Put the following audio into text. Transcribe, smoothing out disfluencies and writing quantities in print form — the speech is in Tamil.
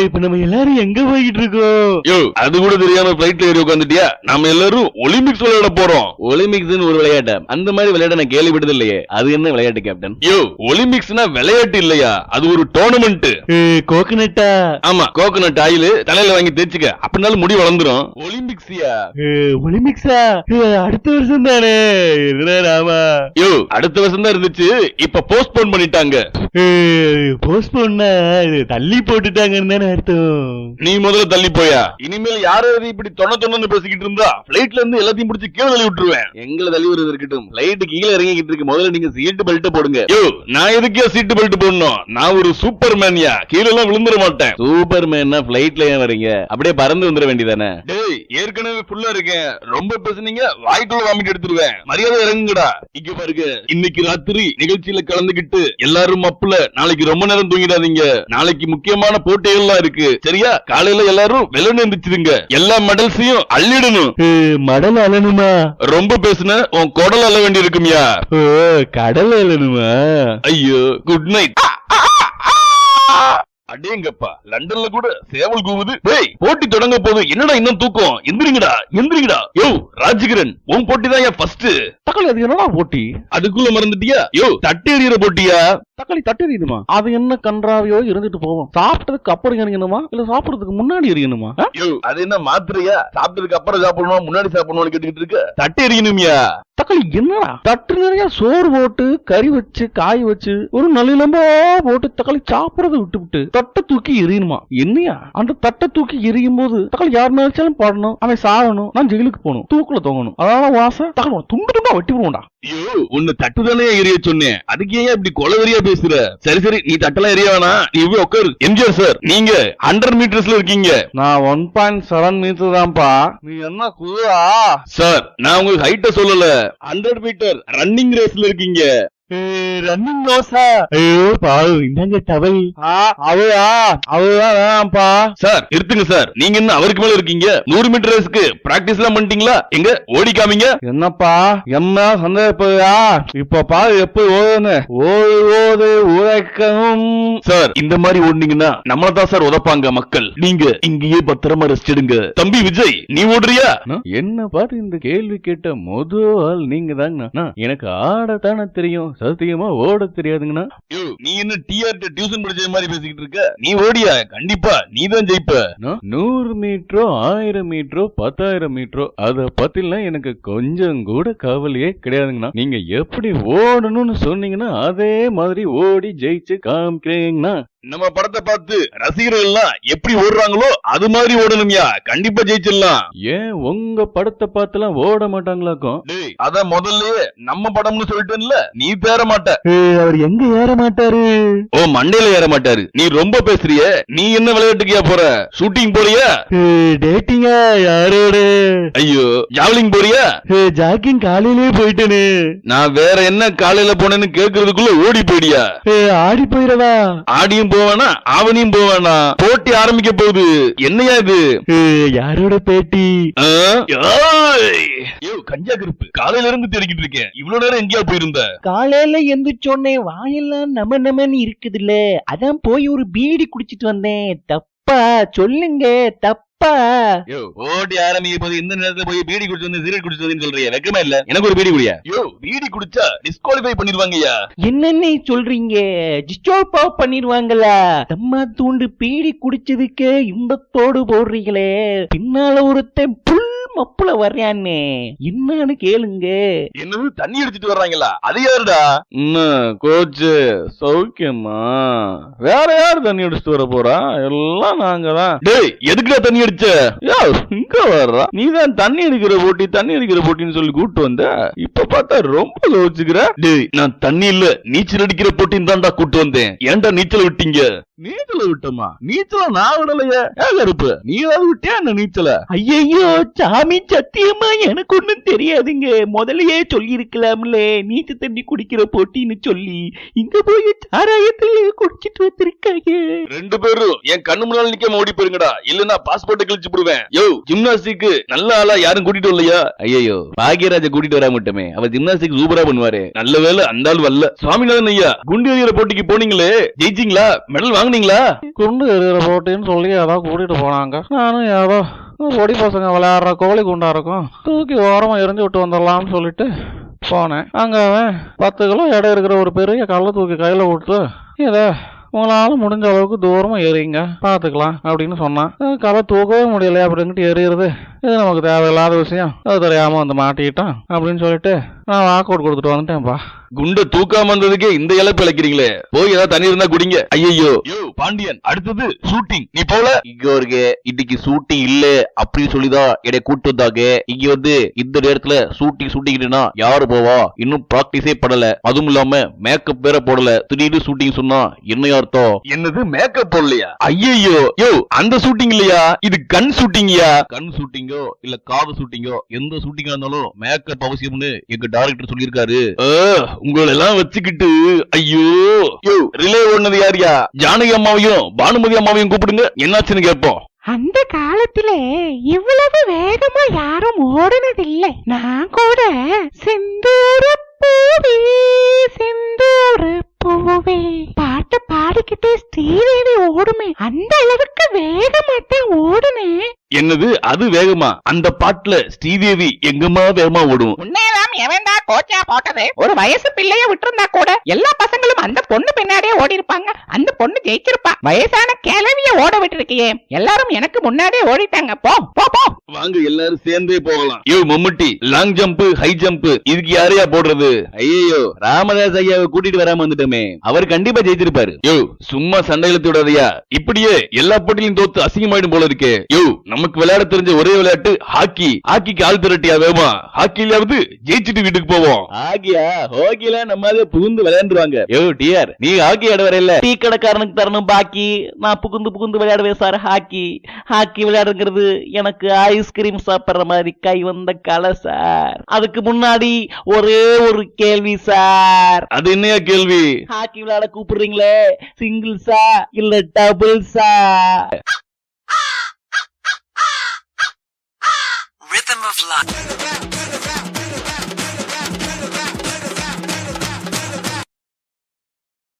இப்ப நம்ம எல்லாரும் எங்க போயிட்டு இருக்கோம்? யோ, அது கூட தெரியாம பிளைட்ல ஏறி உட்காந்துட்டியா? நாம எல்லாரும் ஒலிம்பிக்ஸ் விளையாட போறோம். ஒலிம்பிக்ஸ் ஒரு விளையாட்டு? அந்த மாதிரி விளையாட நான் கேள்விப்பட்டது இல்லையே. அது என்ன விளையாட்டு கேப்டன்? யோ, ஒலிம்பிக்ஸ்னா விளையாட்டு இல்லையா, அது ஒரு டோர்னமெண்ட். கோகனட்டா? ஆமா, கோகனட் ஆயில் தலையில வாங்கி தேய்ச்சுக்க, அப்படினாலும் முடி வளர்ந்துரும். ஒலிம்பிக்ஸ்யா? ஒலிம்பிக்ஸா? அடுத்த வருஷம் தானே? ராமா, யோ, அடுத்த வருஷம் தான் இருந்துச்சு, இப்ப போஸ்ட்போன் பண்ணிட்டாங்க. போஸ்ட்போன்னா தள்ளி போட்டுட்டாங்கன்னு தானே அர்த்தம்? நீ முதல்ல தள்ளி போயா. இனிமேல் யாராவது இப்படி தொண்ணு பேசிக்கிட்டு இருந்தா பிளைட்ல இருந்து எல்லாத்தையும் முடிச்சு கீழே தள்ளி விட்டுருவேன். எங்களை தள்ளி வருது இருக்கட்டும், பிளைட் கீழே இறங்கிக்கிட்டு இருக்கு. முதல்ல நீங்க சீட் பெல்ட் போடுங்க. யோ, நான் எதுக்கே சீட் பெல்ட் போடணும்? நான் ஒரு சூப்பர் மேன்யா, கீழே எல்லாம் விழுந்துட மாட்டேன். சூப்பர் மேன்னா பிளைட்ல ஏன் வரீங்க? அப்படியே பறந்து வந்துட வேண்டியதானே? டேய், ஏற்கனவே ஃபுல்லா இருக்கேன், ரொம்ப பேசுனீங்க வாய்க்குள்ள வாமிட் எடுத்துருவேன். மரியாதை இறங்குங்கடா. இங்க பாருங்க, இன்னைக்கு ராத்திரி நிகழ்ச்சியில கலந்துகிட்டு எல்லாரும் மப்புல நாளைக்கு ரொம்ப நேரம் தூங்கிடாதீங்க. நாளைக்கு முக்கியமான போட்டிகள்லாம் இருக்கு, சரியா? காலையில எல்லாரும் வெள்ளன எந்திரிச்சிருங்க. எல்லா மெடல்ஸையும் அள்ளிடணும். மடல் அழணுமா? ரொம்ப பேசுன உன் குடல் அள்ள வேண்டி இருக்கும்யா. கடல் அழணுமா? ஐயோ, குட் நைட். அடேங்கப்பா, லண்டன்ல கூட சேவல் கூவுது. டேய், போட்டி தொடங்க போது, என்னடா இன்னும் தூக்கம்? எந்திரிங்கடா, எந்திரிங்கடா. யோ, ராஜ்கிரண், உன் போட்டி தான் ஏன் ஃபர்ஸ்ட். தக்காளி, அது என்னடா போட்டி? அதுக்குள்ள மறந்துட்டியா? யோ, தட்டு எறிகிற போட்டியா? தக்காளி தட்டு எறியணுமா? அது என்ன கன்றாவியோ இருந்துட்டு போவோம். சாப்பிட்டதுக்கு அப்புறம் எறியணுமா இல்ல சாப்பிடறதுக்கு முன்னாடி எறியணுமா? யோ, அது என்ன மாத்திரையா? சாப்பிட்டதுக்கு அப்புறம் சாப்பிடணுமா முன்னாடி சாப்பிடணும்னு கேட்டுக்கிட்டு இருக்க? தட்டு எறியணும்யா. தக்காளி என்னடா, தட்டு நிறைய சோறு போட்டு கறி வச்சு காய் வச்சு ஒரு நல்ல போட்டு தக்காளி சாப்பிடறத விட்டு தட்டை தூக்கி எறியணுமா? என்னையா அந்த தட்டை தூக்கி எரியும் போது தக்காளி யார் நினைச்சாலும் பாடணும், அவன் சாகணும், நான் ஜெயிலுக்கு போகணும், தூக்குல தொங்கணும். அதான் வாச தக்காளி துண்டு துண்டா வெட்டி போடுவோம்டா. ஐயோ, உன்னை தட்டு தானே எரிய சொன்னேன், அதுக்கு ஏன் இப்படி கொலவெறியா பேசுற? சரி சரி, நீ தட்டெல்லாம் எரிய வேணா, நீ போய் உட்காரு. எம்ஜிஆர் சார், நீங்க 100 மீட்டர்ஸ்ல இருக்கீங்க. நான் 1.7 மீட்டர் தான்ப்பா. நீ என்ன குதா? சார், நான் உங்களுக்கு ஹைட்ட சொல்லல, 100 மீட்டர் ரன்னிங் ரேஸ்ல இருக்கீங்க. ரன்னிங் நோஸா? ஐயோ பாவு, இந்தாங்க டவல். அவ்வளவுதான்ப்பா. சார் நிறுத்துங்க சார், நீங்க என்ன அவருக்கு மேல இருக்கீங்க? 100 மீட்டர் ரேஸ்க்கு பிராக்டிஸ் எல்லாம் பண்ணிட்டீங்களா? எங்க ஓடி காமிங்க. என்னப்பா என்ன சந்தேகப்பா? இப்ப பாரு எப்படி ஓடுன்னு. ஓடு உழைக்கணும். சார், இந்த மாதிரி ஓடுனீங்கன்னா நம்மளதான் சார் உதப்பாங்க மக்கள். நீங்க இங்கேயே பத்திரமா ரெஸ்ட் எடுங்க. தம்பி விஜய், நீ ஓடுறியா? என்ன பாரு, இந்த கேள்வி கேட்ட முதல் நீங்க தாங்கண்ணா. எனக்கு ஆடத்தானே தெரியும், சத்தியமா ஓட தெரியாதுங்கண்ணா. நீ என்ன டிஆர்டி டியூஷன் படிச்ச மாதிரி பேசிக்கிட்டு இருக்க? நீ ஓடியா, கண்டிப்பா நீ தான் ஜெயிப்ப. 100 மீட்டரோ 1000 மீட்டரோ 10,000 மீட்டரோ அத பத்திலாம் எனக்கு கொஞ்சம் கூட கவலையே கிடையாதுங்கண்ணா. நீங்க எப்படி ஓடணும்னு சொன்னீங்கன்னா அதே மாதிரி ஓடி ஜெயிச்சு காமிக்கிறீங்கண்ணா. நம்ம படத்தை பார்த்து ரசிகர்கள் எல்லாம் எப்படி ஓடுறாங்களோ அது மாதிரி ஓடணும்யா, கண்டிப்பா ஜெயிச்சிடலாம். ஏன் உங்க படத்தை பார்த்துலாம் ஓட மாட்டாங்களாக்கும்? அத முதல்லயே நம்ம படம்னு சொல்லிட்டேன்ல, நீ தேற மாட்ட. அவர் எங்க ஏற மாட்டாரு? ஓ, மண்டையில ஏற மாட்டாரு. நீ ரொம்ப பேசுறிய. நீ என்ன விளையாட்டுக்கியா போற? ஷூட்டிங் போறியா? டேட்டிங்கா? யாரோட? ஐயோ, ஜாவ்லிங் போறியா? ஜாக்கிங் காலையிலே போயிட்டேனே. நான் வேற என்ன காலையில போனேன்னு கேக்குறதுக்குள்ள ஓடி போயிடியா? ஆடி போயிடவா? ஆடியும் போவானா ஆவணியும் போவானா? போட்டி ஆரம்பிக்க போகுது. என்னையா இது? யாரோட பேட்டி? கஞ்சா கருப்பு, காலையில இருந்து தேடிக்கிட்டு இருக்கேன். இவ்வளவு நேரம் எங்கேயா போயிருந்த? காலையில எந்திரிச்சோன்னே வாயெல்லாம் நமன்னு இருக்குதுல்ல, அதான் போய் ஒரு பீடி குடிச்சிட்டு வந்தேன். தப்பா சொல்லுங்க, தப்பா? ஓட்டி ஆரம்பிக்க போது இந்த நேரத்துல போய் பீடி குடிச்சு வந்து சிகரெட் குடிச்சு வந்து சொல்றியா? வெக்கமா இல்ல? எனக்கு ஒரு பீடி குடியா? பீடி குடிச்சா டிஸ்குவாலிஃபை பண்ணிடுவாங்கயா. என்னன்னு சொல்றீங்க? டிஸ்குவாலிஃபை பண்ணிடுவாங்களா? தம்மா தூண்டு பீடி குடிச்சதுக்கு இன்பத்தோடு போடுறீங்களே, பின்னால ஒருத்தன் புல் மப்புல வர்றானே, என்னன்னு கேளுங்க. என்னது தண்ணி அடிச்சிட்டு வர்றாங்களா? அது யாருடா? கோச்சு சௌக்கியமா? வேற யாரு தண்ணி அடிச்சுட்டு வர போறா? எல்லாம் நாங்க தான். டேய், எதுக்குடா தண்ணி அடிச்ச? இங்க வர்றா, நீதான் தண்ணி அடிக்கிற போட்டின்னு சொல்லி கூட்டு வந்த. இப்ப பார்த்தா ரொம்ப கோச்சுக்கிற. டேய், நான் தண்ணி இல்ல நீச்சல் அடிக்கிற போட்டின்னு தான்டா கூட்டு வந்தேன். ஏன்டா நீச்சல் விட்டீங்க? நீச்சல விட்டோமா? நீச்சல நான் விடலையே. கருப்பு, நீ ஏதாவது விட்டியா என்ன நீச்சல? ஐயோ, சார் சாமி சத்தியமா எனக்கு ஒண்ணும் தெரியாதுங்க. முதலையே சொல்லி இருக்கலாம்ல நீச்ச தண்ணி குடிக்கிற போட்டின்னு சொல்லி. இங்க போய் சாராயத்துல குடிச்சிட்டு வந்திருக்காங்க. 2 பேரும் என் கண்ணு முன்னால நிக்காம ஓடி போயிருங்கடா, இல்லன்னா பாஸ்போர்ட்டை கிழிச்சு போடுவேன். யோ ஜிம்னாஸ்டிக் நல்ல ஆளா யாரும் கூட்டிட்டு வரலையா? ஐயோ பாக்யராஜ கூட்டிட்டு வர மாட்டோமே, அவ ஜிம்னாஸ்டிக் சூப்பரா பண்ணுவாரு. நல்ல வேலை அந்த ஆள் வரல. சுவாமிநாதன் ஐயா, குண்டு எறிகிற போட்டிக்கு போனீங்களே, ஜெயிச்சிங்களா? மெடல் வாங்குனீங்களா? குண்டு எறிகிற போட்டின்னு சொல்லி ஏதோ கூட்டிட்டு போனாங்க. நானும் ஏதோ பொடி பசங்க விளையாடுற கோழி குண்டா இருக்கும், தூக்கி ஓரமா எரிஞ்சு விட்டு வந்துடலாம்னு சொல்லிட்டு போனேன். அங்க அவன் 10 கிலோ எடை இருக்கிற ஒரு பெரிய கல்லை தூக்கி கையில விட்டு, இதை உங்களால முடிஞ்ச அளவுக்கு தூரமா எறிங்க பாத்துக்கலாம் அப்படின்னு சொன்னான். கலை தூக்கவே முடியல அப்படின்ட்டு எறிகிறது இது நமக்கு தேவையில்லாத விஷயம், அது தெரியாம வந்து மாட்டிக்கிட்டான் அப்படின்னு சொல்லிட்டு நான் வாக் அவுட் கொடுத்துட்டு வந்துட்டேன்ப்பா. குண்ட தூக்காம வந்ததுக்கே இந்த இழப்பு இழைக்கிறீங்களே, போய் ஏதாவது தண்ணி இருந்தா குடிங்க. ஐயோ பாண்டியன், அடுத்தது ஷூட்டிங், நீ போல? இங்க வருங்க, இன்னைக்கு ஷூட்டிங் இல்ல அப்படின்னு சொல்லிதான் என்னை கூட்டு வந்தாங்க. இங்க வந்து இந்த நேரத்துல ஷூட்டிங்னா யாரு போவா? இன்னும் பிராக்டிஸே பண்ணல, அதுவும் இல்லாம மேக்கப் வேற போடல. திடீர்னு ஷூட்டிங் சொன்னா என்ன அர்த்தம்? என்னது மேக்கப் போடலையா? ஐயோ யோ அந்த ஷூட்டிங் இல்லையா, இது கண் ஷூட்டிங்கயா. கண் ஷூட்டிங்கோ இல்ல காது ஷூட்டிங்கோ எந்த ஷூட்டிங்கா இருந்தாலும் மேக்கப் அவசியம்னு எங்க டைரக்டர் சொல்லியிருக்காரு. உங்களை எல்லாம் வச்சுக்கிட்டு ஐயோ யோ ரிலே ஓடுனது யாரியா? ஜானகி அம்மாவையும் பானுமதி அம்மாவையும் கூப்பிடுங்க, என்னாச்சுன்னு கேட்போம். அந்த காலத்துல இவ்வளவு வேகமா யாரும் ஓடுனதில்லை. நான் கூட செந்தூர பூவே செந்தூர பூவே பாட்டு பாடிக்கிட்டே ஸ்ரீதேவி ஓடுமே, அந்த அளவுக்கு வேகமாத்தான் ஓடுனேன். என்னது அது வேகமா? அந்த பாட்டுல ஸ்ரீதேவி எங்கம்மா வேகமா ஓடும்? உன்னேதான் எவன்டா கோச்சா போட்டது? ஒரு வயசு பிள்ளைய விட்டுருந்தா கூட எல்லா பசங்களும் அந்த பொண்ணு பின்னாடியே ஓடி இருப்பாங்க, அந்த பொண்ணு ஜெயிச்சிருப்பா. வயசான கிழவிய ஓட விட்டு இருக்கியே, எல்லாரும் எனக்கு முன்னாடியே ஓடிட்டாங்க. போ போ போ. வாங்க எல்லாரும் சேர்ந்தே போகலாம். யோ மம்முட்டி, லாங் ஜம்ப் ஹை ஜம்ப் இதுக்கு யாரையா போடுறது? ஐயோ ராமதாஸ் ஐயாவை கூட்டிட்டு வராம வந்துட்டோமே, அவர் கண்டிப்பா ஜெயிச்சிருப்பாரு. யோ சும்மா சண்டை இழுத்து விடாதயா, இப்படியே எல்லா போட்டியிலும் தோத்து அசிங்கமாயிடும் போல இருக்கே. யோ நமக்கு விளையாட தெரிஞ்ச ஒரே விளையாட்டு ஹாக்கி. ஹாக்கிக்கு ஆள் திரட்டியா வேமா, ஹாக்கிலாவது ஜெயிச்சுட்டு வீட்டுக்கு போவோம். ஆகியா ஹாக்கில நம்ம புகுந்து விளையாண்டுருவாங்க. யோ டியர், நீ ஹாக்கி ஆட வர இல்ல, டீ கடைக்காரனுக்கு தரணும் பாக்கி. நான் புகுந்து விளையாடுவேன் சார். ஹாக்கி விளையாடுங்கிறது எனக்கு ஐஸ்கிரீம் சாப்பிடுற மாதிரி கை வந்த கலை சார். அதுக்கு முன்னாடி ஒரே ஒரு கேள்வி சார். அது என்னையா கேள்வி? ஹாக்கி விளையாட கூப்பிடுறீங்களே, சிங்கிள்ஸா இல்ல டபுள்ஸா? Rhythm of life.